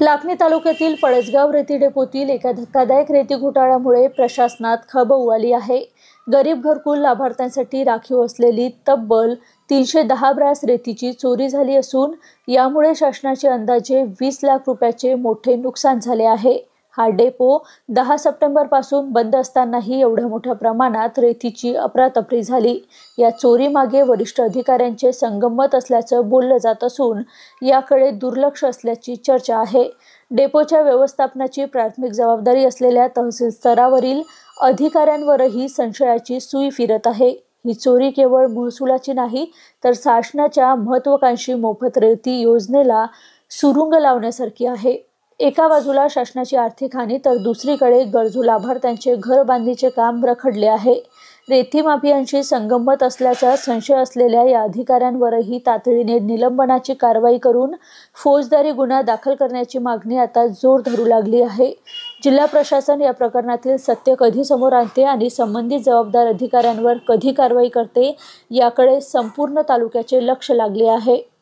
लाखनी तालुक्यातील पळसगाव रेती डेपोतील एका धक्कादायक रेती घोटाळ्यामुळे प्रशासनात खळबळ उडाली आहे। गरीब घरकुल लाभार्थ्यांसाठी राखीव असलेली तब्बल 310 ब्रॅस रेतीची चोरी झाली असून यामुळे शासनाचे अंदाजे 20 लाख रुपयाचे मोठे नुकसान झाले आहे। हा डेपो 10 सप्टेंबर पासून बंद असतानाही एवढ्या मोठ्या प्रमाणात रेतीची अफरातफरी झाली। या चोरीमागे वरिष्ठ अधिकाऱ्यांचे संगनमत असल्याचं बोललं जात असून याकडे दुर्लक्ष असल्याची चर्चा आहे। डेपोच्या व्यवस्थापनाची प्राथमिक जबाबदारी असलेल्या तहसील स्तरावरील अधिकाऱ्यांवरही संशयाची सुई फिरत आहे। ही चोरी केवळ महसुलाची नाही तर शासनाच्या महत्त्वाकांक्षी मोफत रेती योजनेला सुरुंग लावण्यासारखी आहे। एका बाजूला शासनाची आर्थिक हानी तर दुसरीकडे गरजू लाभार्थ्यांचे घर बांधणीचे काम रखडले आहे। रेती माफियांशी संगनमत असल्याचा संशय असलेल्या या अधिकाऱ्यांवरही तातडीने निलंबनाची कारवाई करून फौजदारी गुन्हा दाखल करण्याची मागणी आता जोर धरू लागली आहे। जिल्हा प्रशासन या प्रकरणातील सत्य कधी समोर आणते आणि संबंधित जबाबदार अधिकाऱ्यांवर कधी कारवाई करते याकडे संपूर्ण तालुक्याचे लक्ष लागले आहे।